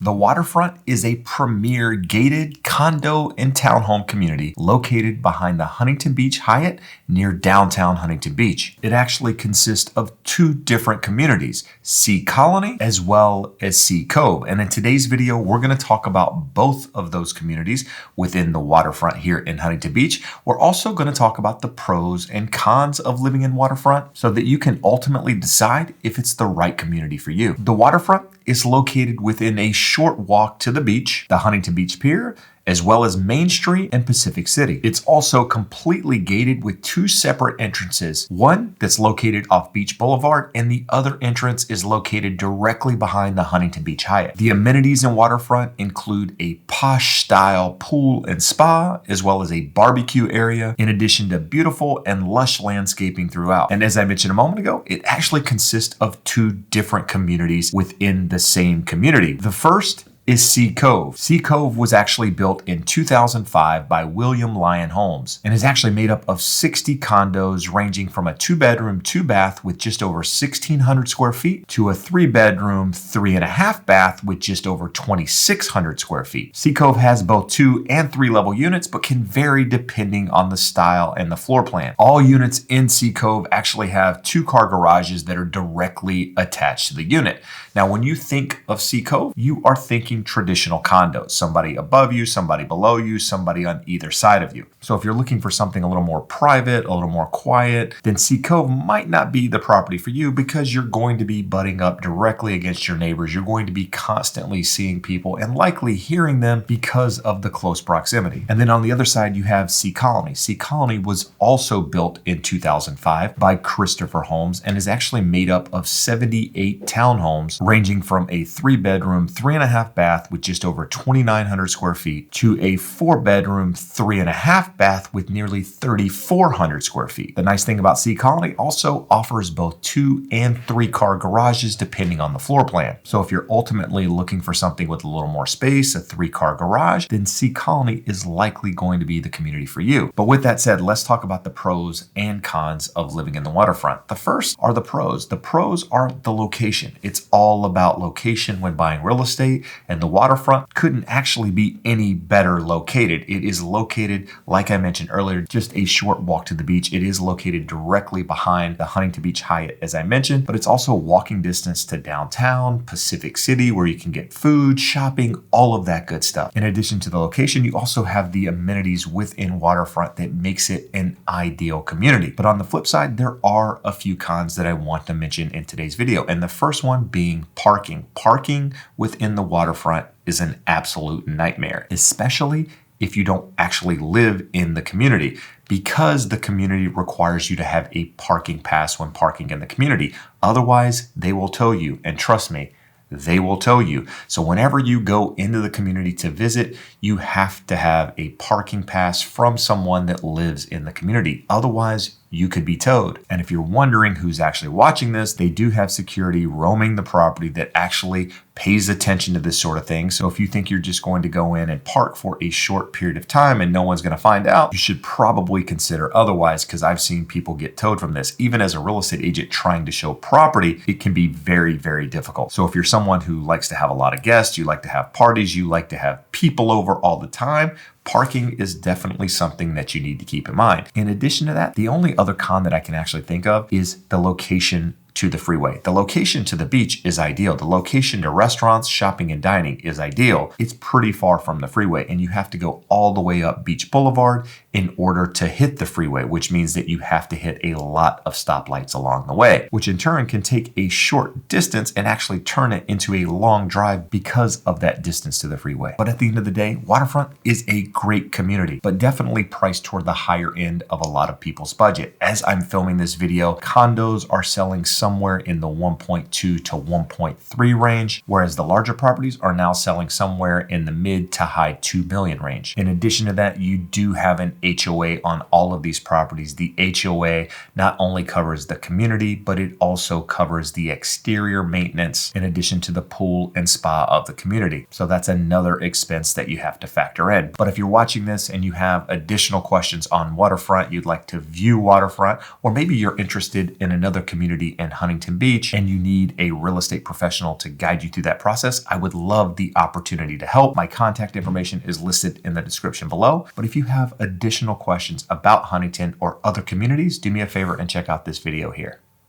The Waterfront is a premier gated condo and townhome community located behind the Huntington Beach Hyatt near downtown Huntington Beach. It actually consists of two different communities, Sea Colony as well as Sea Cove. And in today's video, we're going to talk about both of those communities within the waterfront here in Huntington Beach. We're also going to talk about the pros and cons of living in waterfront so that you can ultimately decide if it's the right community for you. The waterfront is located within a short walk to the beach, the Huntington Beach Pier, as well as Main Street and Pacific City. It's also completely gated with two separate entrances, one that's located off Beach Boulevard and the other entrance is located directly behind the Huntington Beach Hyatt. The amenities in waterfront include a posh style pool and spa, as well as a barbecue area, in addition to beautiful and lush landscaping throughout. And as I mentioned a moment ago, it actually consists of two different communities within the same community. The first is Sea Cove. Sea Cove was actually built in 2005 by William Lyon Homes and is actually made up of 60 condos ranging from a 2-bedroom, 2-bath with just over 1,600 square feet to a 3-bedroom, 3.5 bath with just over 2,600 square feet. Sea Cove has both 2 and 3 level units but can vary depending on the style and the floor plan. All units in Sea Cove actually have 2-car garages that are directly attached to the unit. Now, when you think of Sea Cove, you are thinking traditional condos, somebody above you, somebody below you, somebody on either side of you. So if you're looking for something a little more private, a little more quiet, then Sea Cove might not be the property for you because you're going to be butting up directly against your neighbors. You're going to be constantly seeing people and likely hearing them because of the close proximity. And then on the other side, you have Sea Colony. Sea Colony was also built in 2005 by Christopher Homes and is actually made up of 78 townhomes ranging from a 3-bedroom, 3.5 bath with just over 2,900 square feet to a 4-bedroom, 3.5 bath with nearly 3,400 square feet. The nice thing about Sea Colony also offers both 2 and 3-car garages depending on the floor plan. So if you're ultimately looking for something with a little more space, a 3-car garage, then Sea Colony is likely going to be the community for you. But with that said, let's talk about the pros and cons of living in the waterfront. The first are the pros. The pros are the location. It's all about location when buying real estate, and the waterfront couldn't actually be any better located. It is located, like I mentioned earlier, just a short walk to the beach. It is located directly behind the Huntington Beach Hyatt, as I mentioned, but it's also walking distance to downtown, Pacific City, where you can get food, shopping, all of that good stuff. In addition to the location, you also have the amenities within waterfront that makes it an ideal community. But on the flip side, there are a few cons that I want to mention in today's video, and the first one being parking. Parking within the waterfront is an absolute nightmare, especially if you don't actually live in the community, because the community requires you to have a parking pass when parking in the community. Otherwise, they will tow you, and trust me, they will tow you. So whenever you go into the community to visit, you have to have a parking pass from someone that lives in the community. Otherwise, you could be towed. And if you're wondering who's actually watching this, they do have security roaming the property that actually pays attention to this sort of thing. So if you think you're just going to go in and park for a short period of time and no one's going to find out, you should probably consider otherwise, because I've seen people get towed from this. Even as a real estate agent trying to show property, it can be very, very difficult. So if you're someone who likes to have a lot of guests, you like to have parties, you like to have people over all the time, parking is definitely something that you need to keep in mind. In addition to that, the only other con that I can actually think of is the location to the freeway. The location to the beach is ideal. The location to restaurants, shopping, and dining is ideal. It's pretty far from the freeway, and you have to go all the way up Beach Boulevard in order to hit the freeway, which means that you have to hit a lot of stoplights along the way, which in turn can take a short distance and actually turn it into a long drive because of that distance to the freeway. But at the end of the day, waterfront is a great community, but definitely priced toward the higher end of a lot of people's budget. As I'm filming this video, condos are selling somewhere in the 1.2 to 1.3 range, whereas the larger properties are now selling somewhere in the mid to high 2 million range. In addition to that, you do have an HOA on all of these properties. The HOA not only covers the community, but it also covers the exterior maintenance in addition to the pool and spa of the community. So that's another expense that you have to factor in. But if you're watching this and you have additional questions on waterfront, you'd like to view waterfront, or maybe you're interested in another community in in Huntington Beach and you need a real estate professional to guide you through that process, I would love the opportunity to help. My contact information is listed in the description below. But if you have additional questions about Huntington or other communities, do me a favor and check out this video here.